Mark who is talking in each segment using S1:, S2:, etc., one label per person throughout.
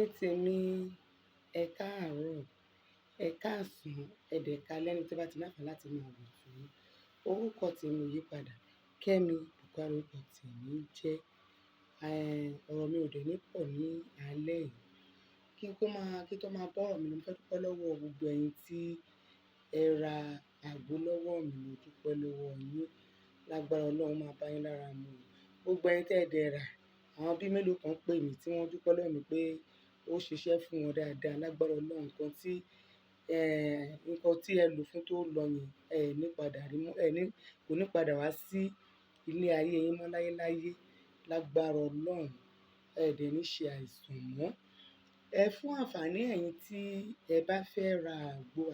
S1: Ẹ̀yin tèmi, ẹ káàárọ̀, ẹ káàsán, ẹ dẹ̀ káalẹ́ ní tó bá ti láǹfààní láti máa wò tó. Orúkọ tèmi ò yí padà. Kẹ́mi Bùkárì orúkọ tèmi jẹ́. Ọ̀rọ̀ mi ò dẹ̀ ní pọ̀ ní alẹ́ yìí. Kí tó máa bọ́ ọ̀rọ̀ mi lọ, mo fẹ́ dúpẹ́ lọ́wọ́ gbogbo ẹ̀yin tí ẹ ra àgbo lọ́wọ́ mi. Mo dúpẹ́ lọ́wọ́ yín. Lágbára Ọlọ́run máa bá yín lára mu. Gbogbo ẹ̀yin tẹ́ ẹ dẹ̀ rà, àwọn bí mélòó kan pè mí tí wọ́n dúpẹ́ lọ́wọ́ mi pé ó ṣiṣẹ́ fún wọn dáadáa. Lágbára Ọlọ́run nǹkan tí ẹ lò fún tó lọ yẹn, ẹ ní padà rí mọ́, kò ní padà wá sí ilé ayé yín mọ́ láyéláyé. Lágbára Ọlọ́run, ẹ dẹ̀ ní ṣe àìsàn mọ́. Fún àǹfààní ẹ̀yin tí ẹ bá fẹ́ ra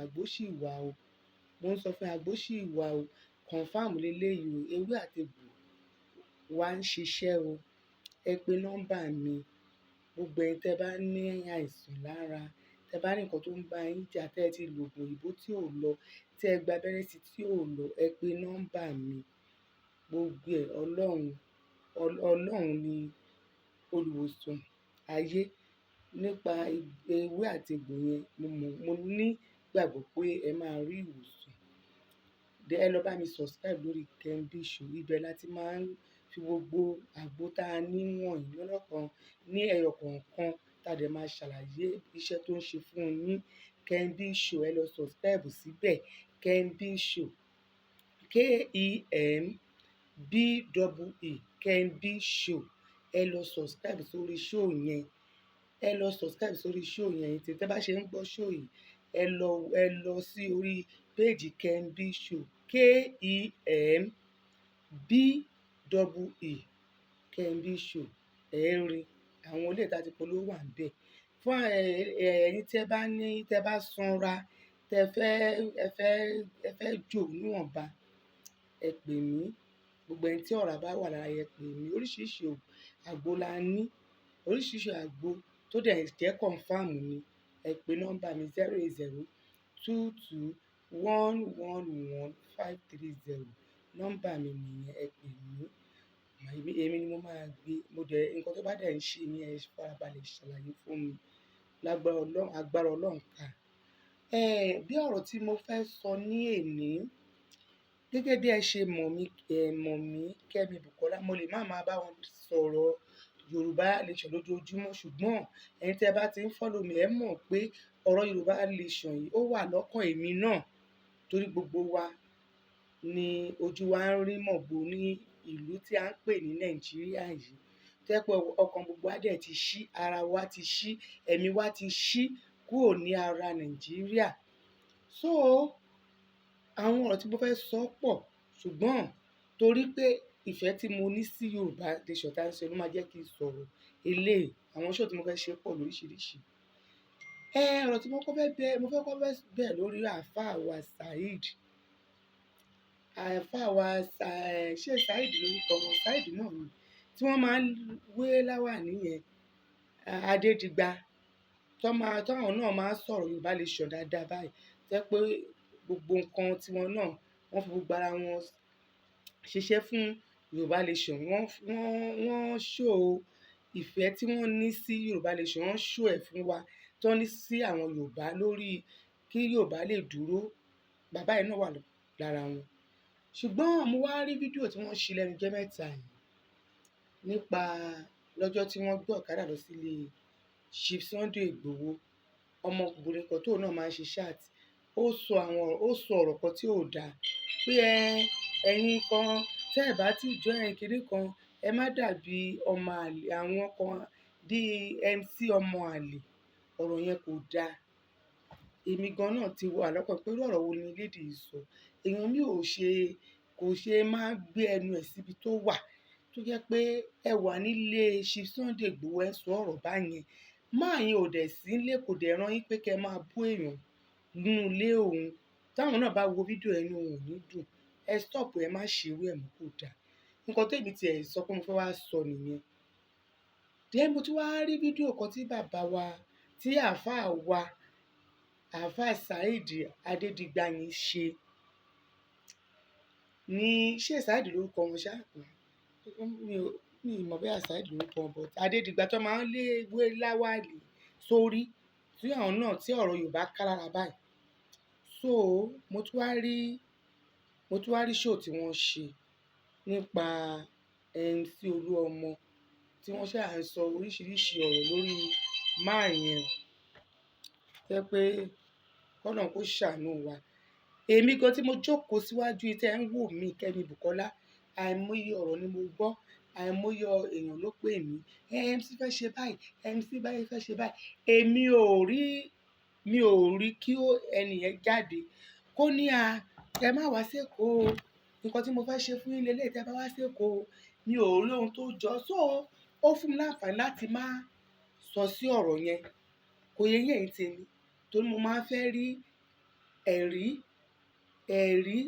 S1: àgbo ṣì wà o. Mo ń sọ fún àgbo ṣì wà o. Confirm leléyìí o. Ewé àti egbò wa ń ṣiṣẹ́ o. Ẹ pe nọ́mbà mi. Gbogbo ẹ̀yin tẹ́ bá ní àìsàn lára, tẹ́ bá ní nǹkan tó ń bá yín jà, tẹ́ ẹ ti lo òògùn òyìnbó tí ò lọ, tí ẹ gba abẹ́rẹ́ sí tí ò lọ, ẹ pe nọ́mbà mi. Gbogbo ẹ̀ Ọlọ́run ni olùwòsàn ayé. Nípa ewé àti egbò yẹn, mo ní ìgbàgbọ́ pé ẹ máa rí ìwòsàn. Ẹ lọ bá mi subscribe lórí Kembi Show. Ibẹ̀ láti máa ń fi gbogbo àgbo tá a ní wọ̀nyí lọ́lọ́kan ní ẹyọ kọ̀ọ̀kan tá a dẹ̀ máa ṣàlàyé iṣẹ́ tó ń ṣe fún yín. Kembi Show, ẹ lọ subscribe síbẹ̀. Kembi Show, KEMBEE, Kembi Show. Ẹ lọ subscribe sórí show yẹn. Ẹ lọ subscribe sórí show yẹn. Tẹ́ bá ṣe ń gbọ́ show yìí, ẹ lọ sí orí page Kembi Show. KEMBEE, Kembi Show. Ẹ rí àwọn olè tá ti polówó wà níbẹ̀. Fún ẹ̀yin tí ẹ bá sanra, ẹ fẹ́ jò níwọ̀nba, ẹ pè mí. Gbogbo ẹ̀yin tí ọ̀rá bá wà lára ẹ pè mí. Oríṣiríṣi àgbo la ní. Oríṣiríṣi àgbo tó dẹ̀ jẹ́ confirm ni. Ẹ pe nọ́mbà mi 08022111530. Nọ́mbà mi nìyẹn, ẹ pè mí. Èmi ni mo máa gbé. Nǹkan tó bá dẹ̀ ń ṣe ni ẹ farabalẹ̀ ṣàlàyé fún mi. Lágbára Ọlọ́run, agbára Ọlọ́run ká. Bí ọ̀rọ̀ tí mo fẹ́ sọ ní èní, gẹ́gẹ́ bí ẹ ṣe mọ̀ mí, Kẹ́mi Bùkọ́lá, mo lè máa bá wọn sọ̀rọ̀ Yorùbá Nation lójoojúmọ́, ṣùgbọ́n ẹ̀yin tí ẹ bá ti ń follow mi, ẹ mọ̀ pé ọ̀rọ̀ Yorùbá Nation yìí ó wà lọ́kàn èmi náà. Torí gbogbo wa ni ojú wa ń rí mọ̀gbò ní ìlú tí a ń pè ní Nàìjíríà yìí. Tẹ́ pé ọkàn gbogbo wa dẹ̀ ti ṣí, ara wa ti ṣí, ẹ̀mí wa ti ṣí kúrò ní ara Nàìjíríà. So, àwọn ọ̀rọ̀ tí mo fẹ́ sọ pọ̀, ṣùgbọ́n torí pé ìfẹ́ tí mo ní sí Yorùbá Nation tá ń ṣe ló máa jẹ́ kí n sọ̀rọ̀ eléyìí. Àwọn show tí mo fẹ́ ṣe pọ̀ lóríṣiríṣi. Ọ̀rọ̀ tí mo fẹ́ bẹ̀ lórí àáfàá wa Saheed. Àáfàá wa ṣé Saheed lórúkọ wọn? Saheed náà ni. Tí wọ́n máa ń wé láwàní yẹn, Adédìgbà. Táwọn náà máa ń sọ̀rọ̀ Yorùbá Nation dáadáa báyìí. Tẹ́ pé gbogbo nǹkan tiwọn náà, wọ́n fi gbogbo ara wọn ṣiṣẹ́ fún Yorùbá Nation. Wọ́n show ìfẹ́ tí wọ́n ní sí Yorùbá Nation. Wọ́n show ẹ̀ fún wa tí wọ́n ní sí àwọn Yorùbá lórí kí Yorùbá lè dúró. Bàbá yìí náà wà lára wọn. Ṣùgbọ́n mo wá rí fídíò tí wọ́n ṣe lẹ́nu jẹ́ mẹ́ta yìí nípa lọ́jọ́ tí wọ́n gbé ọ̀kadà lọ sílé Chief Sunday Igboho. Ọmọkùnrin kan tóun náà máa ń ṣe chat. Ó sọ ọ̀rọ̀ kan tí ò dáa. Pé ẹ̀yin kan tẹ́ ẹ bá ti join kinní kan, ẹ má dàbí ọmọ àlè. Àwọn kan bí MC ọmọ àlè. Ọ̀rọ̀ yẹn kò dáa. Èmi gan náà ti wà lọ́kàn pé irú ọ̀rọ̀ wo ni lady yìí sọ. Èèyàn mi kò ṣe máa gbé ẹnu ẹ̀ síbi tó wà. Tó jẹ́ pé ẹ wà nílé Chief Sunday Igboho, ẹ sọ ọ̀rọ̀ báyẹn. Máa yín ò dẹ̀ sí nílé, kò dẹ̀ rán yín pé kẹ́ máa bú èèyàn nínú ilé òun. Táwọn náà bá wo fídíò ẹnu òun ò ní dùn. Ẹ stop, ẹ má ṣe irú ẹ̀ mọ́, kò dáa. Nǹkan tèmi tí ẹ sọ pé mo fẹ́ wá sọ nìyẹn. Mo tún wá rí fídíò kan tí bàbá wa, tí àáfàá Saheed Adédìgbà yẹn ṣe. Ṣé Saheed lórúkọ wọn ṣá? Mi ò mọ̀ bóyá Saheed lórúkọ wọn, but Adédìgbà tó máa ń wé láwàní sórí tí àwọn náà tí ọ̀rọ̀ Yorùbá ká lára báyìí. So mo tún wá rí show tí wọ́n ṣe nípa MC Olúọmọ tí wọ́n ṣáà ń sọ oríṣiríṣi ọ̀rọ̀ lórí máà yẹn jẹ́ pé kọ́nà kó ṣàánú wa. Èmi gan tí mo jókòó síwájú tẹ́ ń wò mí Kẹ́mi Bùkọ́lá, àìmọye ọ̀rọ̀ ni mo gbọ́, àìmọye èèyàn ló pè mí MC fẹ́ ṣe báyìí, MC báyìí fẹ́ ṣe báyìí. Mi ò rí kí ẹni yẹn jáde kó ní ẹ má wá sékòó o, nǹkan tí mo fẹ́ ṣe fún yín lélẹ́yìí tẹ́ bá wá sékòó o. Mi ò rí ohun tó jọ. So ó fún mi láǹfààní láti má sọ sí ọ̀rọ̀ yẹn. Kò yẹ yín ẹ̀yin tèmi torí mo máa ń fẹ́ rí ẹ̀rí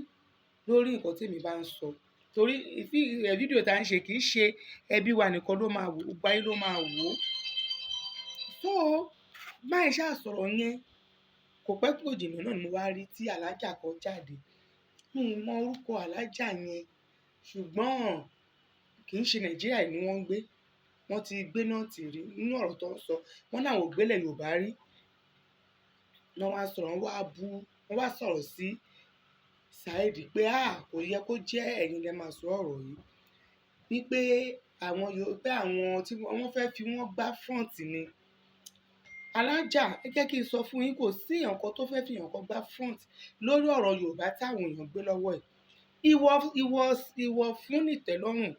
S1: lórí nǹkan tí èmi bá ń sọ. Torí fídíò tá à ń ṣe kì í ṣe ẹbí wa nìkan ló máa wò, gbogbo ayé ló máa wò ó. So máa ṣáà sọ̀rọ̀ yẹn kò pẹ́ kò jìnnà náà ni mo wá rí tí alájà kan jáde. Mi ò mọ orúkọ alájà yẹn ṣùgbọ́n kì í ṣe Nàìjíríà ni wọ́n ń gbé. Wọ́n ti gbé náà tì rí nínú ọ̀rọ̀ tó ń sọ. Wọ́n náà ò gbélẹ̀ Yorùbá rí. Wọ́n wá sọ̀rọ̀, wọ́n wá sọ̀rọ̀ sí Saheed pé kò yẹ kó jẹ́ ẹ̀yin lẹ máa sọ ọ̀rọ̀ yìí. Wípé àwọn tí wọ́n fẹ́ fi wọ́n gbá front ni. Alájà ẹ jẹ́ kí n sọ fún yín kò sí èèyàn kan tó fẹ́ fi èèyàn kan gbá front lórí ọ̀rọ̀ Yorùbá táwọn èèyàn gbé lọ́wọ́ ẹ̀. Ìwọ fún nìtẹ́lọ́rùn.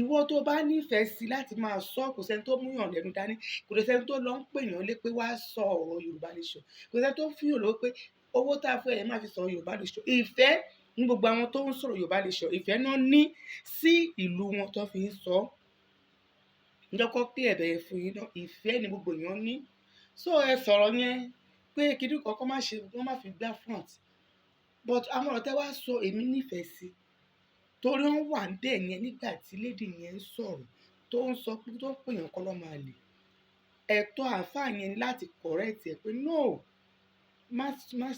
S1: Ìwọ tó bá nífẹ̀ẹ́ sí láti máa sọ kò sẹ́ni tó mú yàn lẹ́nu dání, kò sẹ́ni tó lọ ń pè yàn lé pé wá sọ ọ̀rọ̀ Yorùbá Nation, kò sẹ́ni tó fún yàn lówó pé owó tá a fún ẹ má fi sọ Yorùbá Nation. Ìfẹ́ ní gbogbo àwọn tó ń sọ̀rọ̀ Yorùbá Nation, ìfẹ́ náà ní sí ìlú wọn tó fi ń sọ. Ǹjọ́kọ́ pé ẹ̀bẹ̀ yẹn fún yín náà, ìfẹ́ ni gbogbo èèyàn ní. So ẹ sọ̀rọ̀ yẹn pé kíní kankan má ṣe wọ́n má fi gbá front. But àwọn ọ̀rọ̀ tẹ́ wá sọ èmi nífẹ̀ẹ́ sí. Torí wọ́n wà ń bẹ̀ yẹn nígbà tí lady yẹn ń sọ̀rọ̀ tó ń sọ pé tó ń pè yàn kọ́ lọ́ máa lè. Ẹ̀tọ́ àáfàá yẹn ni láti correct ẹ̀ pé no, má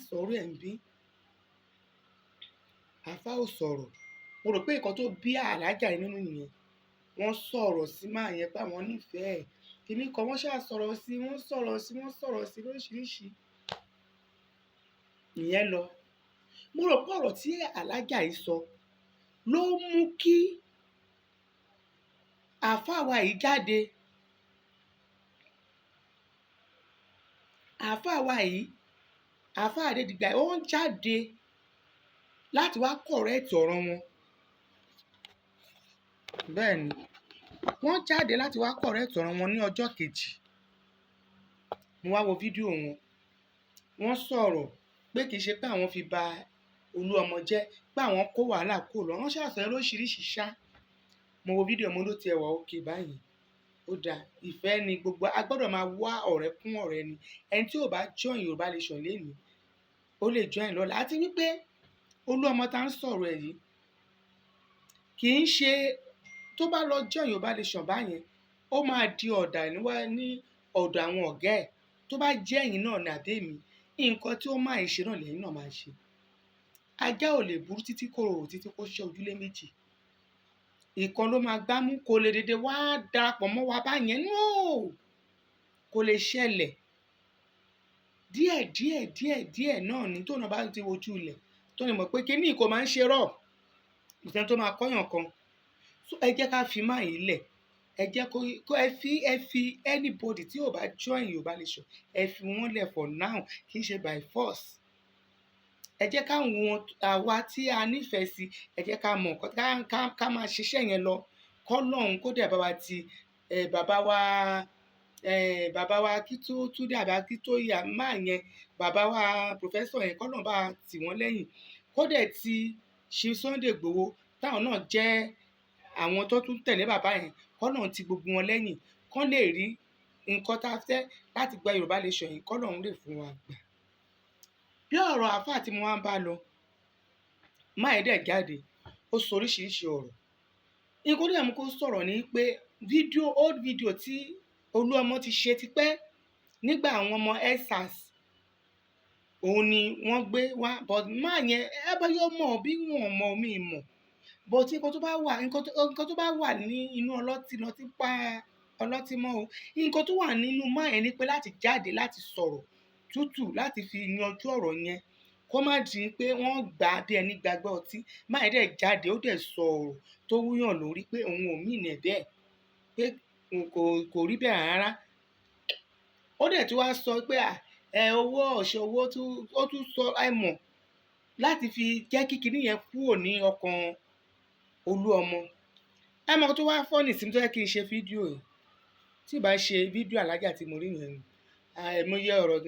S1: sọ̀rọ̀ ẹ̀ ń bí. Àáfàá ò sọ̀rọ̀. Mo rò pé nǹkan tó bí alájà yẹn nínú nìyẹn. Wọ́n sọ̀rọ̀ sí máa yẹn pé àwọn nífẹ̀ẹ́ ẹ̀. Kíní kan wọ́n ṣáà sọ̀rọ̀ sí, wọ́n sọ̀rọ̀ sí lóríṣiríṣi. Ìyẹn lọ. Mo rò pé ọ̀rọ̀ tí alájà yìí sọ ló mú kí àáfàá wa yìí jáde. Àáfàá wa yìí, àáfàá Adédìgbà, ó ń jáde láti wá correct ọ̀rọ̀ wọn. Bẹ́ẹ̀ni, wọ́n jáde láti wá correct ọ̀rọ̀ wọn ní ọjọ́ kejì. Mo wá wo fídíò wọn. Wọ́n sọ̀rọ̀ pé kì í ṣe pé àwọn fi ba Olúọmọ jẹ́, pé àwọn kó wàhálà kúrò lọ. Wọ́n ṣàṣọ lóríṣiríṣi ṣá. Mo wo fídíò mo ló ti ẹwà òkè báyìí. Ó dáa, ìfẹ́ ni gbogbo a gbọ́dọ̀ máa wá ọ̀rẹ́ kún ọ̀rẹ́ ni. Ẹni tí ò bá join Yorùbá Nation lénìí, ó lè join lọ́la. Àti wípé Olúọmọ tá ń sọ̀rọ̀ ẹ̀ yìí kì í ṣe tó bá lọ join Yorùbá Nation báyẹn, ó máa di ọ̀dà ní ọ̀dọ̀ àwọn ọ̀gá ẹ̀. Tó bá jẹ́ ẹ̀yin náà ní àbí èmi, nǹkan tí ó máa ń ṣe náà lẹ́yìn náà máa ṣe. Ajá ò lè burú títí kó rorò títí kó ṣẹ́ ojúlé méjì. Ìkan ló máa gbámú, kò lè dédé wá darapọ̀ mọ́ wa báyẹn. No! Kò lè ṣẹlẹ̀. Díẹ̀ náà ni tó náà bá ti wojú ilẹ̀ tó ní mọ̀ pé kíní kò máa ń ṣe rọ̀. Ìtàn tó máa kọ́yàn kan. So ẹ jẹ́ ká fi máa yìí lẹ̀. Ẹ jẹ́ kó ẹ fi anybody tí ò bá join Yorùbá Nation, ẹ fi wọ́n lẹ̀ for now, kì í ṣe by force. Ẹ jẹ́ káwọn àwa tí a nífẹ̀ẹ́ sí, ẹ jẹ́ ká mọ̀ ká máa ṣiṣẹ́ yẹn lọ. Kọ́lọ́hun kó dẹ̀ bá wa ti bàbá wa kí tó Túndé àbí Akíntóyè máa yẹn, bàbá wa professor yẹn kọ́lọ́hun bá tì wọ́n lẹ́yìn. Kó dẹ̀ ti ṣe Sunday Igboho táwọn náà jẹ́ àwọn tó tún tẹ̀lé bàbá yẹn, kọ́lọ́hun ti gbogbo wọn lẹ́yìn. Kán lè rí nǹkan tá a fẹ́ láti gba Yorùbá Nation yìí, kọ́lọ́hun lè fún wa gbà. Bí ọ̀rọ̀ àáfàá tí mo wá ń bá lọ, máa dẹ̀ jáde, ó sọ oríṣiríṣi ọ̀rọ̀. Nǹkan tó yẹ kó sọ̀rọ̀ ni pé old video tí Olúọmọ ti ṣe tipẹ́ nígbà àwọn ọmọ EndSARS òun ni wọ́n gbé wá. But máa yẹn ẹ bá yọ mọ̀ bí wọ́n mọ̀ mí mọ̀. But nǹkan tó bá wà ní inú ọlọ́tí lọ ti pa ọlọ́tí mọ́ o. Nǹkan tó wà nínú máa yẹn ni pé láti jáde láti sọ̀rọ̀ tútù láti fi yanjú ọ̀rọ̀ yẹn kó má di pé wọ́n gbà á bí ẹni gbàgbọ́ ọtí. Máa yẹn dẹ̀ jáde ó dẹ̀ sọ ọ̀rọ̀ tó wúyàn lórí pé òun ò mìíní ẹ̀ bẹ́ẹ̀ pé kò rí bẹ́ẹ̀ rárá. Ó dẹ̀ tún wá sọ pé owó ọ̀ṣẹ́ owó ó tún sọ àìmọ̀ láti fi jẹ́ kí kinní yẹn kúrò ní ọkàn Olúọmọ. Àìmọ̀ tó wá fọ́ọ̀nì sí mi tó yẹ kí n ṣe fídíò yìí tí ì bá ṣe fídíò alájà tí mo rí yẹn àìmọye ọ̀rọ̀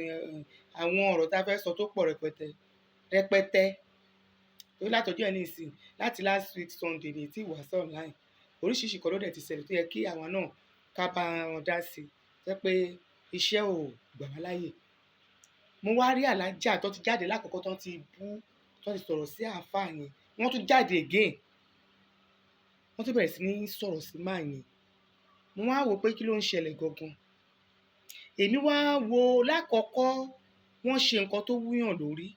S1: àwọn ọ̀rọ̀ tá a fẹ́ sọ tó pọ̀ rẹpẹtẹ tó látọjú ẹ̀ ní ìsìn láti last week Sunday ní tí ìwà sọ̀ online oríṣiríṣi kan ló dẹ̀ ti ṣẹlẹ̀ tó yẹ kí àwọn náà ká bá wọn dá sí jẹ́ pé iṣẹ́ ò gbà wá láyè. Mo wá rí alájà tó ti jáde lákòókò tó ti sọ̀rọ̀ sí àáfàá yẹn wọ́n tún jáde again wọ́n tún bẹ̀rẹ̀ sí ní sọ̀rọ̀ sí máa yẹn. Mo wá wò pé kí ló ń ṣẹlẹ̀ gangan. Èmi wá wo lákọ̀ọ́kọ́ wọ́n ṣe nǹkan tó wúyàn lórí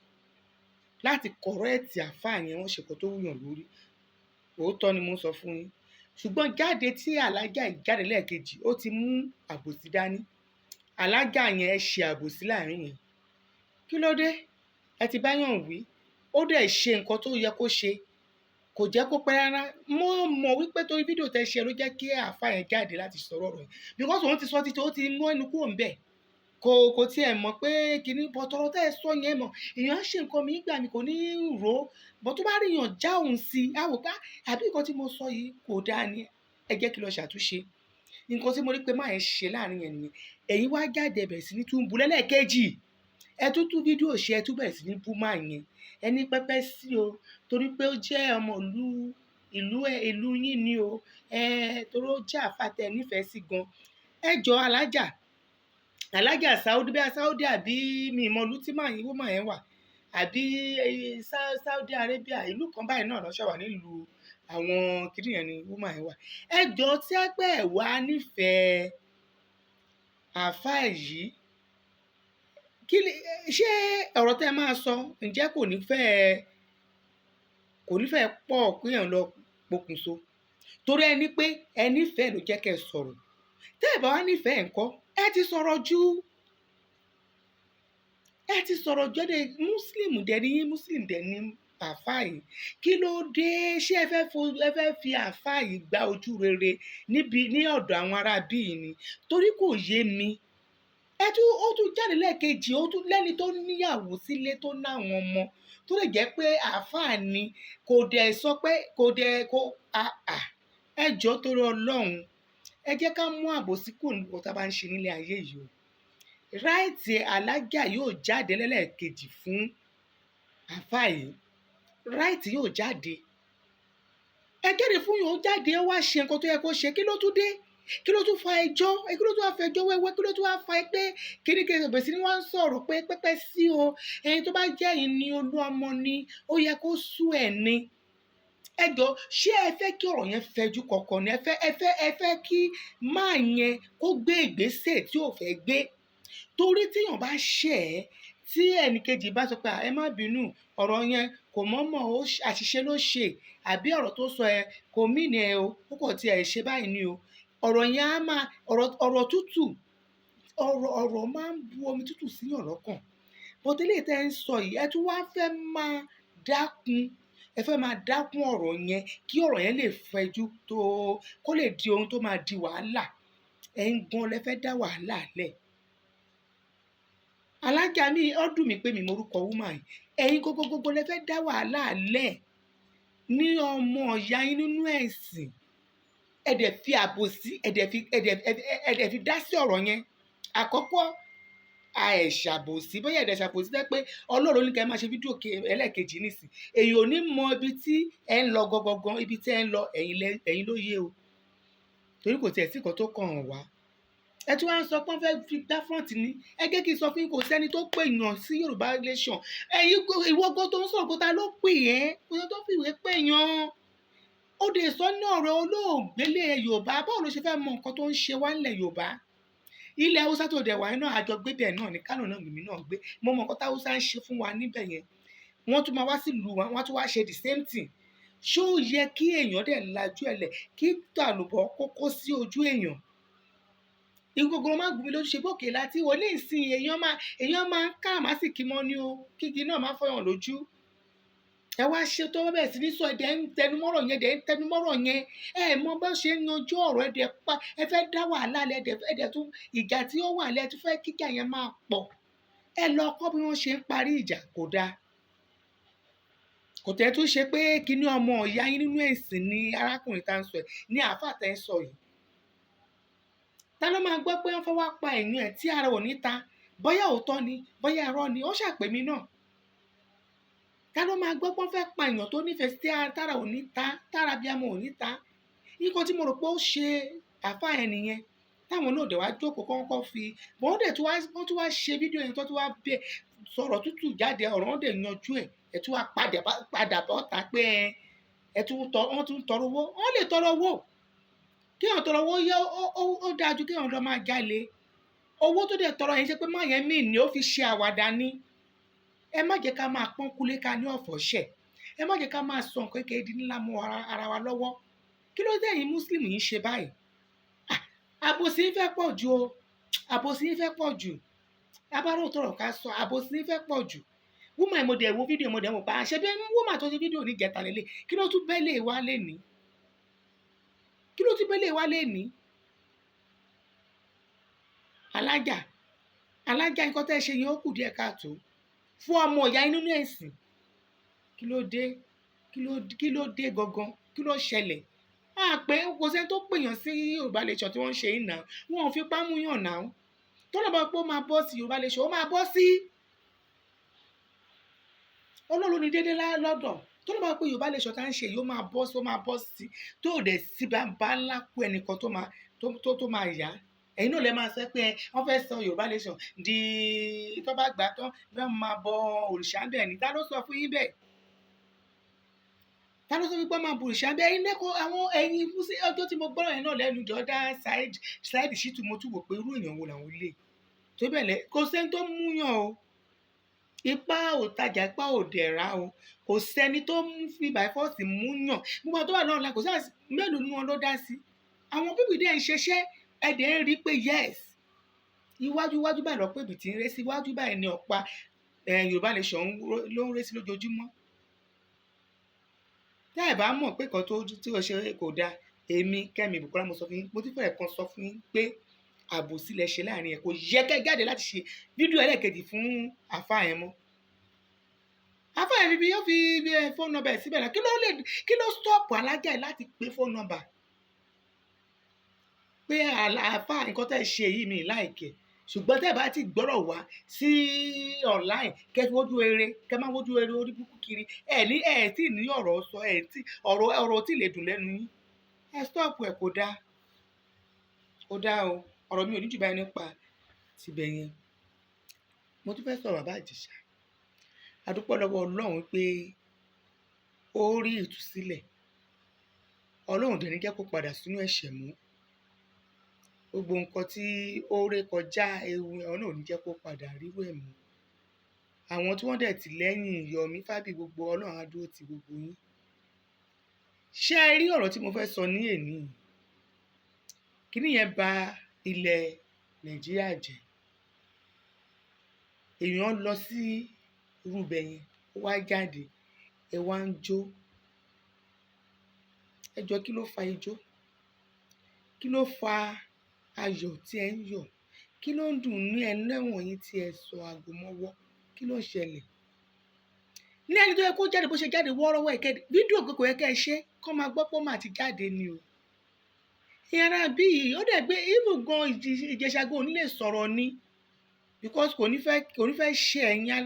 S1: láti correct àáfàá yẹn wọ́n ṣe nǹkan tó wúyàn lórí òótọ́ ni mo sọ fún yín ṣùgbọ́n jáde tí alájà jáde lẹ́ẹ̀kejì ó ti mú àbòsí dání. Alájà yẹn ṣe àbòsí láàrin yẹn kí ló dé ẹ ti báyàn wí ó dẹ̀ ṣe nǹkan tó yẹ kó ṣe kò jẹ́ kó pẹ́ rárá. Mo mọ̀ wípé torí fídíò tẹ́ ṣe ló jẹ́ kí àáfàá yẹn jáde láti sọ̀rọ̀ ọ̀rọ̀ yẹn because òun ti sọ títí ó ti mú ẹnu kúrò ń bẹ̀ kò tiẹ̀ mọ̀ pé kíní bọ̀tọ̀rọ̀ tẹ́ ẹ sọ yẹn mọ̀ èèyàn á ṣe nǹkan mi gbà mí kò ní rò ó bọ̀ tó bá rí èèyàn já òun sí i á wò pé àbí nǹkan tí mo sọ yìí kò dáa ni ẹ jẹ́ kí lọ ṣàtúnṣe. Nǹkan tí mo rí pé máa ń ṣe láàrin yẹn nìyẹn. Ẹ̀yin wá jáde bẹ̀rẹ̀ sí ní tún bu lẹ́lẹ́kejì ẹ tún fídíò ṣe ẹ tún bẹ̀rẹ̀ sí ní bú máa yẹn ẹni pẹ́pẹ́ sí o torí pé ó jẹ́ ọmọ ìlú yín ni o torí ó jẹ́ àfàtẹ nífẹ̀ẹ́ sí gan. Ẹ jọ alájà Saudi bí Saudi àbí mi ìmọ̀lú tí màá yín wó máa yẹn wà àbí Saudi Arabia ìlú kan báyìí náà lọ́ṣọ̀ wà nílùú àwọn kìnìyàn ni wó máa yẹn wà. Ẹ jọ tí ẹ pẹ́ wá nífẹ̀ẹ́ àáfàá yìí ṣé ọ̀rọ̀ tẹ́ máa sọ ǹjẹ́ kò ní fẹ́ pọ̀ kéèyàn lọ pokùnso torí ẹni pé ẹ nífẹ̀ẹ́ ló jẹ́ kẹ́ ẹ sọ̀rọ̀ tẹ́ ẹ bá wá nífẹ̀ẹ́ ńkọ́ ẹ ti sọ̀rọ̀ jù muslim dẹ̀ ni muslim dẹ̀ ni àáfàá yìí kí ló dé ṣé ẹ fẹ́ fi àáfàá yìí gba ojú rere ní ọ̀dọ̀ àwọn ará bíi ni torí kò yé mi. Ó tún jáde lẹ́ẹ̀kejì ó tún lẹ́ni tó níyàwó sílé tó náwọn ọmọ tó lè jẹ́ pé àáfàá ni kò dẹ̀ sọ pé ẹ jọ̀ọ́ torí Ọlọ́run ẹ jẹ́ ká mú àbòsí kúrò nípa tá a bá ń ṣe nílé ayé yìí o. Ráìtì alájà yóò jáde lẹ́lẹ́kejì fún àáfàá yìí ráìtì yóò jáde ẹ jáde fún yóò jáde ó wá ṣe nǹkan tó yẹ kó ṣe kí ló tún dé kí ló tún fa ẹjọ́ kí ló tún wá fẹjọ́ wẹ́wẹ́ kí ló tún wá fa pé kíníkẹ́ bẹ̀rẹ̀ sí ni wọ́n ń sọ̀rọ̀ pé pẹ́pẹ́ sí o ẹni tó bá jẹ́ yìí ni Olúọmọ ni ó yẹ kó sú ẹ̀ ni. Ẹ jọ ṣé ẹ fẹ́ kí ọ̀rọ̀ yẹn fẹjú kọ̀ọ̀kan ni ẹ fẹ́ kí máa yẹn kó gbé ìgbésẹ̀ tí ò fẹ́ gbé torí tíyàn bá ṣẹ̀ ẹ́ tí ẹnìkejì bá sọ pé ẹ má bínú ọ̀rọ̀ yẹn kò mọ̀ọ́mọ̀ àṣìṣe ló ṣe àbí ọ̀rọ̀ tó sọ ẹ kò mìíní ẹ o ó kò tiẹ̀ ṣe báyìí ni o ọ̀rọ̀ yẹn á máa ọ̀rọ̀ tútù ọ̀rọ̀ máa ń bu omi tútù síyàn lọ́kàn bọ́tẹ́lẹ̀ tẹ́ ń sọ yìí ẹ tún wá fẹ́ máa dákun ọ̀rọ̀ yẹn kí ọ̀rọ̀ yẹn lè fẹjú tó kó lè di ohun tó máa di wàhálà ẹ̀ ń gan lẹ fẹ́ dá wàhálà lẹ̀. Alájà mi ó dùn mí pé mi morúkọ woman yìí ẹ̀yin gbogbo lẹ fẹ́ dá wàhálà lẹ̀ ní ọmọ ìyá yín nínú ẹ̀sìn ẹ̀dẹ̀ fi àbòsí ẹ̀dẹ̀ fi dá sí ọ̀rọ̀ yẹn àkọ́kọ́ àìṣàbòsí bóyá ẹ̀dẹ̀ ṣàbòsí tẹ́ pé Ọlọ́run ní ká máa ṣe fídíò ẹlẹ́ẹ̀kejì nísìn èyí ò ní mọ ibi tí ẹ ń lọ gangan ibi tí ẹ ń lọ ẹ̀yin ló yé o torí kò tiẹ̀ sí nǹkan tó kàn wá ẹ tún wá ń sọ pé wọ́n fẹ́ fi dá front ní ẹ jẹ́ kí n sọ fún yín kò sẹ́ni tó pè yàn sí Yorùbá Nation ìwọ́gbọ́n tó ń sọ̀rọ̀ kó ta ló pè ẹ́ kò sẹ́ni tó fi ìwé pè yàn ó dé sọ ní ọ̀rọ̀ olóògbélé Yorùbá báwo ló ṣe fẹ́ mọ nǹkan tó ń ṣe wá nílẹ̀ Yorùbá ilẹ̀ Haúsá tó dẹ̀ wá iná àjọ gbé bẹ́ẹ̀ náà ní Kánò náà mímí náà gbé mo mọ nǹkan tí Haúsá ń ṣe fún wa níbẹ̀ yẹn wọ́n tún máa wá sílùú wa wọ́n tún wá ṣe the same thing ṣó yẹ kí èèyàn dẹ̀ lajú ẹ̀lẹ̀ kí tàlùbọ̀ kókó sí ojú èèyàn ìgogoro má gùn mí lójú ṣe bókè láti wọlé ìsìn èèyàn máa ń ká àmásìkí mọ́ ni o kígi náà má fọyàn lójú. Ẹ wá ṣe tó bẹ́ẹ̀ sí ní sọ ẹ̀dẹ̀ ń tẹnumọ́rọ̀ yẹn ẹ mọ bá ṣe ń yanjú ọ̀rọ̀ ẹ fẹ́ dá wàhálà lẹ ẹ̀dẹ̀ tún ìjà tí ó wà lẹ tún fẹ́ kíjà yẹn máa pọ̀. Ẹ lọ kọ́ bí wọ́n ṣe ń parí ìjà kò dáa. Kò tẹ́ tún ṣe pé kíní ọmọ ìyá yín nínú ẹ̀sìn ni arákùnrin tá ń sọ ẹ̀ ní àáfàá tẹ́ ń sọ yìí. Ta ló máa gbọ́ pé wọ́n fẹ́ wá pa ẹ̀yìn ẹ̀ tí ara ò ní ta bóyá òótọ́ ni bóyá irọ́ ni ó ṣàpè mí náà. Ta ló máa gbọ́ pé wọ́n fẹ́ pa èèyàn tó nífẹ̀ẹ́ sí tára ò ní ta tára bí amọ̀ ò ní ta. Nǹkan tí mo rò pé ó ṣe àáfàá ẹ̀ nìyẹn táwọn náà dẹ̀ wá jókòó kọ́kọ́ fi wọ́n tún wá ṣe fídíò yẹn tó tún wá bẹ̀ sọ̀rọ̀ tútù jáde ọ̀rọ̀ wọn dẹ̀ yanjú ẹ̀ tún wá padà bọ́ta pé wọ́n tún tọrọ owó wọ́n lè tọrọ owó kí wọ́n tọrọ owó yẹ ó dáa ju kí wọ́n lọ máa jalè owó tó dẹ̀ tọrọ yẹn ṣe pé má yẹn mí ni ó fi ṣe àwàdà ni. Ẹ má jẹ́ ká máa pọ́n kúlé ká ní ọ̀fọ̀ ṣẹ̀ ẹ má jẹ́ ká máa sọ nǹkan kékeré di ńlá mọ́ ara wa lọ́wọ́. Kí ló dé ẹ̀yin Muslim yìí ṣe báyìí? Àbòsí fẹ́ pọ̀ jù o àbòsí fẹ́ pọ̀ jù abárò tọrọ ká sọ àbòsí fẹ́ pọ̀ jù. Wúmà mo dẹ̀ wo fídíò mo dẹ̀ wò pa àṣẹ bí wúmà tó ṣe fídíò ní gẹ̀ta lélẹ̀ kí ló tún bẹ́lẹ̀ wá lẹ́ni alájà nǹkan tẹ́ ṣe yẹn ó kù díẹ̀ káàtó fún ọmọ ìyá inú ẹ̀sìn. Kí ló dé gangan kí ló ṣẹlẹ̀? Pé kò sẹ́ni tó pèèyàn sí Yorùbá Nation tí wọ́n ń ṣe yìí náà wọn ò fi pámú yàn náà tó lọ́ba pé ó máa bọ́ sí Yorùbá Nation ó máa bọ́ sí Ọlọ́run ní déédéé lọ́dọ̀ tó lọ́ba pé Yorùbá Nation tá ń ṣe yìí ó máa bọ́ sí tó dẹ̀ sí bá ńlá kú ẹnìkan tó máa yá. Ẹ̀yin náà lè máa sọ pé wọ́n fẹ́ sọ Yorùbá Nation di tó bá gbà tán bí wọ́n máa bọ òrìṣà bẹ́ẹ̀ ni ta ló sọ fún yín bẹ́ẹ̀? Ta ló sọ wípé máa bu òrìṣà bẹ́ẹ̀? Ẹ̀yin lẹ́kọ̀ọ́ àwọn ẹ̀yin fúnṣẹ́ ọjọ́ tí mo gbọ́rọ̀ yẹn náà lẹ́nu jọ́dá Saheed Shittu mo tún wò pé irú èèyàn wo làwọn lè tó bẹ̀lẹ̀ kò sẹ́ni tó múyàn o ipá ò tajà ipá ò dẹ̀ra o kò sẹ́ni tó fi by force múyàn gbogbo tó wà náà la kò sáà mélòó nínú wọn ló dá sí. Àwọn pípì dẹ̀ ń ṣeṣẹ́ ẹ̀dẹ̀ ń rí pé yes iwájú báyìí lọ pé bìtì ń ré sí iwájú báyìí ni ọ̀pá Yorùbá Nation ló ń ré sí lójoojúmọ́. Tá ẹ̀ bá mọ̀ pé kan tí o ṣe kò dáa èmi Kẹ́mi Bùkọ́lá mo sọ fún yín mo ti fẹ́rẹ̀ kan sọ fún yín pé àbòsí lẹ ṣe láàrin ẹ̀ kò yẹ kẹ́ jáde láti ṣe fídíò ẹlẹ́ẹ̀kejì fún àfáà ẹ̀ mọ́. Àfáà ẹ̀ fi yóò fi fóònù nọ́mbà ẹ̀ síbẹ̀ náà kí ló stọ́ọ̀pù alájà ẹ̀ láti pé fóònù nọ́mbà pé àfáà nǹkan tẹ́ ṣe yìí mi láìkẹ́ ṣùgbọ́n tẹ́ bá ti gbọ́rọ̀ wá sí online kẹ́ fi wojú eré kẹ́ máa wojú eré orí burúkú kiri ẹ̀ tí ní ọ̀rọ̀ sọ ọ̀rọ̀ tí lè dùn lẹ́nu yín ẹ stop ẹ̀ kò dáa o ọ̀rọ̀ mi ò ní jù báyìí nípa tibẹ̀ yẹn. Mo tún fẹ́ sọ̀rọ̀ Bàbá Ìjẹ̀ṣà adúpẹ́ lọ́wọ́ Ọlọ́run pé ó rí ìtúsílẹ̀ Ọlọ́run dẹ̀ ní jẹ́ kó padà sínú ẹ̀ṣẹ̀ mú gbogbo nǹkan tí ó ré kọjá ewu Ọlọ́run ní jẹ́ kó padà ríwò ẹ̀ mú. Àwọn tí wọ́n dẹ̀ tì lẹ́yìn Yọ̀mí Fábí gbogbo Ọlọ́run á dúró ti gbogbo yín. Ṣé ẹ rí ọ̀rọ̀ tí mo fẹ́ sọ ní èní kíní yẹn bà ilẹ̀ Nàìjíríà jẹ́ èèyàn lọ sí irúbẹ̀ yẹn ó wá jáde ẹ wá ń jó ẹ jọ kí ló fa ijó kí ló fa ayọ̀ tí ẹ ń yọ̀ kí ló ń dùn ní ẹlẹ́wọ̀n yín tí ẹ sọ aago mọ́wọ́ kí ló ń ṣẹlẹ̀ ní ẹni tó yẹ kó jáde bó ṣe jáde wọ́ọ́rọ́wọ́ ẹ̀kẹ́ fídíò kò yẹ kẹ́ ẹ ṣe kọ́ máa gbọ́ pé ó máa ti jáde ni o. Ìyára bí yìí ó dẹ̀ gbé ibù gan Ìjẹ̀ṣà gan ò ní lè sọ̀rọ̀ ni because kò ní fẹ́ ṣe ẹ̀yìn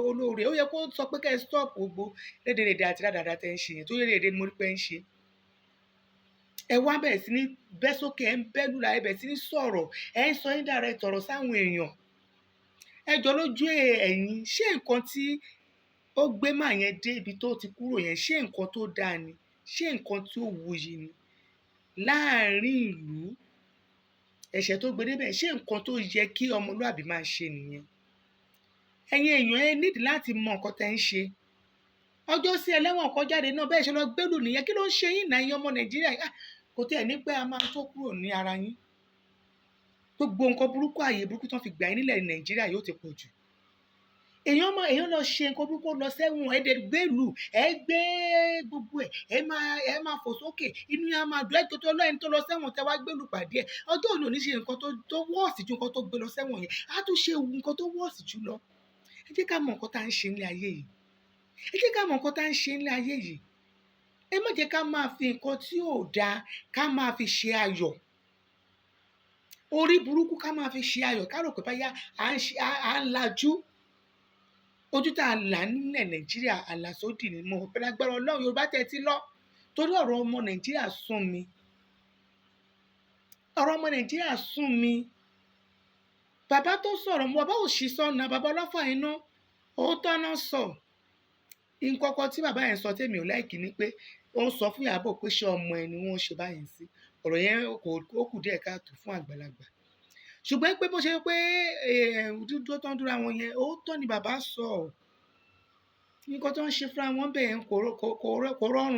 S1: olóore ó yẹ kó sọ pé kẹ́ ẹ stop gbogbo lédèrèdè àti dáadáa tẹ́ ń ṣe yẹn tó yẹ lédè ni mo rí pé ń ṣe. Ẹ wá bẹ̀rẹ̀ sí ní bẹ́ sókè ẹ ń bẹ́ lùlà ẹ bẹ̀rẹ̀ sí ní sọ̀rọ̀ ẹ ń sọ indirect ọ̀rọ̀ sáwọn èèyàn ẹ jọ lójú ẹ̀yin ṣé nǹkan tí ó gbé màá yẹn dé ibi tó ti kúrò yẹn ṣé nǹkan tó dáa ni ṣé nǹkan tí ó wuyì ni láàrin ìlú ẹ̀ṣẹ̀ tó gbé débẹ̀ ṣé nǹkan tó yẹ kí ọmọlúàbí máa ṣe nìyẹn. Ẹ̀yin èèyàn ẹ nídìí láti mọ nǹkan tẹ́ ń ṣe ọjọ́ sí ẹlẹ́wọ̀n kan jáde náà bẹ́ẹ̀ ṣe lọ gbẹ́lù nìyẹn kí ló ń ṣe yín náà ẹ̀yin ọmọ Nàìjíríà kò tẹ̀ ní pé a máa tó kúrò ní ara yín gbogbo nǹkan burúkú ààyè burúkú tán fi gbà yín nílẹ̀ Nàìjíríà yóò ti pọ̀ jù. èèyàn lọ ṣe nǹkan burúkú lọ sẹ́wọ̀n ẹ̀dẹ̀ gbèlú gbé gbogbo ẹ máa fò sókè inú yẹn máa dùn tó lọ́yìn tó lọ sẹ́wọ̀n tẹ́ wá gbèlú pàdé ẹ̀ ọjọ́ òní ò ní ṣe nǹkan tó wọ́ọ̀sì ju nǹkan tó gbé lọ sẹ́wọ̀n yẹn á tún ṣe nǹkan tó wọ́ọ̀sì jù lọ. ẹ jẹ́ ká mọ nǹkan tá à ń ṣe nílé ayé yìí ẹ jẹ́ ká mọ nǹkan tá à ń ṣe nílé ayé yìí ẹ má jẹ́ ká máa fi nǹkan tí ò dáa ká máa fi ṣe ayọ̀ orí burúkú ká máa fi ṣe ayọ̀ ká rò pé báyà à ń lajú ojú tá a là nílẹ̀ Nàìjíríà àlàsódì ni mo fẹ́ lágbára Ọlọ́run Yorùbá tẹ́ ti lọ torí ọ̀rọ̀ ọmọ Nàìjíríà sún mi bàbá tó sọ̀rọ̀ mo bàbá òṣì sọ́nà bàbá ọlọ́fà iná òótọ́ náà sọ nǹkan kan tí bàbá yẹn sọ tèmi ò láìkí ni pé ó ń sọ fún Ìyábọ̀ pé ṣé ọmọ ẹ ni wọ́n ṣe báyìí sí ọ̀rọ̀ yẹn ó kù díẹ̀ káàtó fún àgbàlagbà ṣùgbọ́n pé bó ṣe pé dúdú tó ń dúra wọn yẹn òótọ́ ni bàbá sọ nǹkan tó ń ṣe fúnra wọn bẹ́ẹ̀ kò rọrùn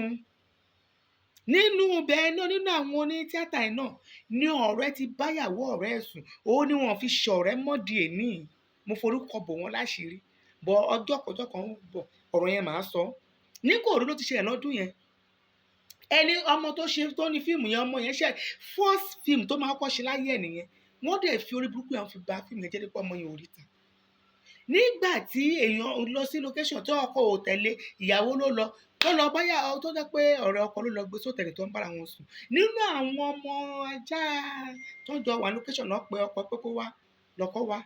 S1: nínú bẹ́ẹ̀ náà nínú àwọn oní tíátà yìí náà ní ọ̀rẹ́ ti báyàwó ọ̀rẹ́ ẹ̀ sùn òun ni wọ́n fi ṣọ̀rẹ́ mọ́dì èní mo forúkọ bò wọ́n láṣìírí bọ́ ọjọ́ kan bọ̀ ọ̀rọ̀ yẹn màá sọ ní Kòròdú ló ti ṣẹlẹ̀ lọ́dún yẹn ẹni ọmọ tó ní fíìmù yẹn ọmọ yẹn ṣe first film tó máa kọ́ ṣe láyé ẹ̀ nìyẹn wọ́n dẹ̀ fi orí burúkú yẹn fi bà fíìmù yẹn jẹ́ dípò ọmọ yẹn ò rí ta nígbà tí èèyàn lọ sí location tó ọkọ ò tẹ̀lé ìyàwó ló lọ báyà tó jẹ́ pé ọ̀rẹ́ ọkọ ló lọ gbé sótẹ̀lẹ̀ tó ń bára wọn sùn nínú àwọn ọmọ ajá tó ń jọ wà location náà pé ọkọ pé kó wá lọ́kọ wá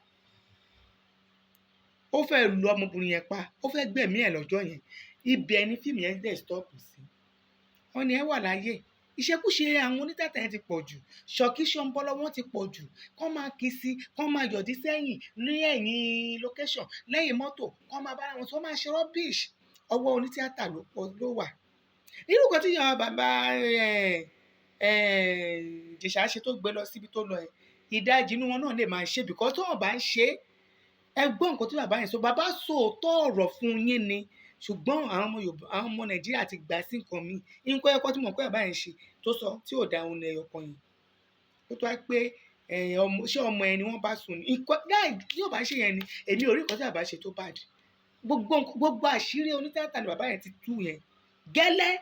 S1: ó fẹ́ lu ọmọbìnrin yẹn pa ó fẹ́ gbẹ̀mí ẹ̀ lọ́jọ́ yẹn ibẹ̀ ni fíìmù yẹn dẹ̀ stop sí wọn ni ẹ wà láyé ìṣekúṣe àwọn onítàtà yẹn ti pọ̀ jù ṣọ́kí ṣọ́nbọ́lọ́ wọn ti pọ̀ jù kọ́ máa kí sí kọ́ máa yọ̀dí sẹ́yìn ní ẹ̀yìn location lẹ́yìn mọ́tò kọ́ máa bára wọn tó máa ṣe rubbish ọwọ́ onítìátà ló wà nínú nǹkan tí ìyá bàbá Ìjẹ̀ṣà ṣe tó gbé lọ síbi tó lọ ẹ̀ ìdajì inú wọn náà lè máa ṣe bìkọ́ tó wọn bá ń ṣe ẹ gbọ́ nǹkan tí bàbá yẹn sọ bàbá sòótọ́ ọ̀rọ̀ fún yín ni ṣùgbọ́n àwọn ọmọ Nàìjíríà ti gbà sí nǹkan míì nǹkan ẹ̀kọ́ tí mo kọ́ bàbá yẹn ṣe tó sọ tí ò da òun ẹ̀yọ̀ kan yẹn ó tó wá pé ṣé ọmọ ẹni wọ́n bá sùn ní láì tí ò bá ṣe yẹn ni èmi ò rí nǹkan tí bàbá ṣe tó bad gbogbo àṣírí onítìátà ni bàbá yẹn ti tú yẹn gẹ́lẹ́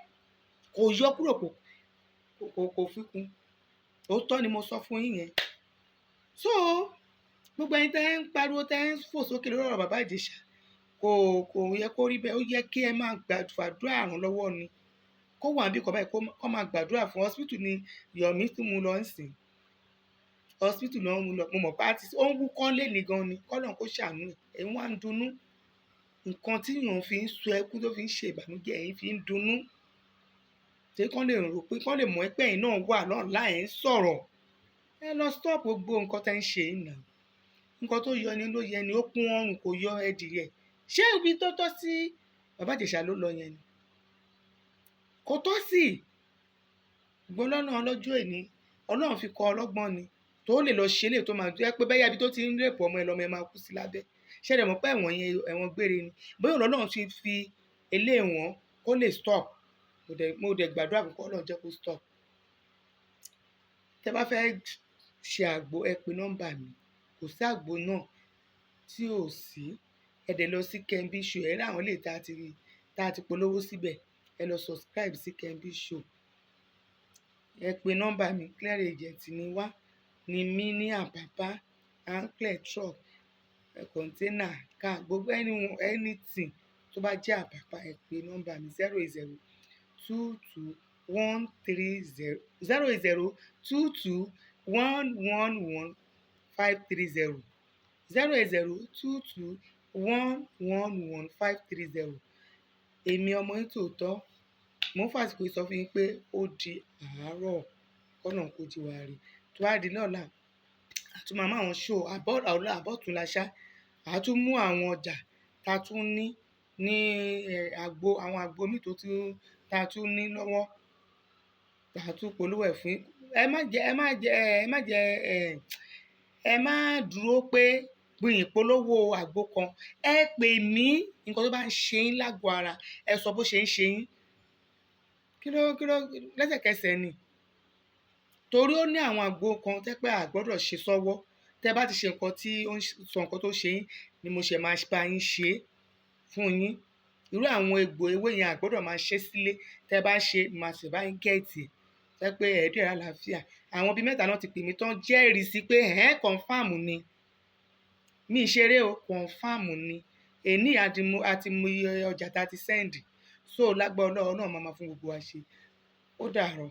S1: kò yọ kúrò kò fi kún òótọ́ ni mo sọ fún yín yẹn so gbogbo ẹni tẹ́ ń pariwo tẹ́ ń fò sókè lórí ọ̀rọ̀ bàbá Ìjẹ̀ṣà kò yẹ kó rí bẹ́ẹ̀ ó yẹ kí ẹ máa gbàdúrà àrùn lọ́wọ́ ni kó wà níbi kan báyìí kó máa gbàdúrà fún hospital ni Yomi tún mú lọ ń sìn hospital náà mú lọ mo mọ̀ pé ó ń wú kọ́lé ní gan ni kọ́lọ̀ kó ṣàánú ẹ̀ ń wá ń dunnú nǹkan tí yòó fi ń sọ ẹkú tó fi ń ṣe ìbànújẹ́ ẹ̀yìn fi ń dunnú tí kán lè rò pé kán lè mọ̀ ẹgbẹ́ yìí náà wà náà láì ń sọ̀rọ̀ ẹ lọ stop gbogbo nǹkan tẹ́ ń ṣe yìí náà nǹkan tó yọ ni ló yẹ ni ó kún ọrùn kò yọ ẹdìyẹ ṣé ibi tó tọ́ sí bàbá Ìjẹ̀ṣà ló lọ yẹn ni kò tọ́ sí ìgbọ́n lọ́nà ọlọ́jọ́ èní Ọlọ́run fi kọ́ ọlọ́gbọ́n ni tó lè lọ ṣe lè tó máa jẹ́ pé bẹ́yà ibi tó ti ń rèpọ̀ ọmọ ẹ lọ́mọ ẹ máa kú sí lábẹ́ ṣẹ́dẹ̀ mọ́ pé ẹ̀wọ̀n yẹn ẹ̀wọ̀n gbére ni bóyá Ọlọ́run ti fi eléwọ̀n kó lè stop mo dẹ̀ gbàdúrà kó Ọlọ́run jẹ́ kó stop tẹ́ bá fẹ́ ṣe àgbo ẹ pè nọ́mbà mi kò sí àgbo náà tí ò sí ẹ dẹ̀ lọ sí Kembi Show ẹ rí àwọn ilé tá a ti polówó síbẹ̀ ẹ lọ subscribe sí Kembi Show ẹ pè nọ́mbà mi clear agent ni wá ni mí ní Àpápá anklet truck container car gbogbo anything tó bá jẹ́ Àpápá ẹ pè nọ́mbà mi 08022111530 08022111530 èmi ọmọ yín tòótọ́ mo ń fàsìkò sọ fún yín pé ó di àárọ̀ kọ́nà kó jí wa rí tó bá di lọ́la àtúmọ̀ àmọ́ àwọn ṣó àbọ̀tún láṣá àtúmú àwọn ọjà tá a tún ní àgbo àwọn àgbo mi tó tá a tún ní lọ́wọ́ tá a tún polówó ẹ̀ fún ẹ má dúró pé gbìyìn polówó àgbo kan ẹ pè mí nǹkan tó bá ń ṣe yín lágọ̀ọ́ ara ẹ sọ bó ṣe ń ṣe yín kí ló lẹ́sẹ̀kẹsẹ̀ ni torí ó ní àwọn àgbo kan tẹ́ pé a gbọ́dọ̀ ṣe sọ́wọ́. Tẹ́ bá ti ṣe nǹkan tí ó ń sọ nǹkan tó ṣe yín ni mo ṣẹ̀ máa bá yín ṣe é fún yín. Irú àwọn egbò ewé yẹn a gbọ́dọ̀ máa ṣe sílé. Tẹ́ bá ṣe màá sì bá yín gẹ̀ẹ́tì tẹ́ pé ẹ̀ẹ́dẹ̀ àlàáfíà. Àwọn bí mẹ́ta náà ti pè mí tán jẹ́rìí sí pé confirm ni. Mi ṣeré o, confirm ni. Èní àti mú iye ọjà tá ti send. So lágbára Ọlọ́run náà máa fún gbogbo wa ṣe. Ó dàárọ̀.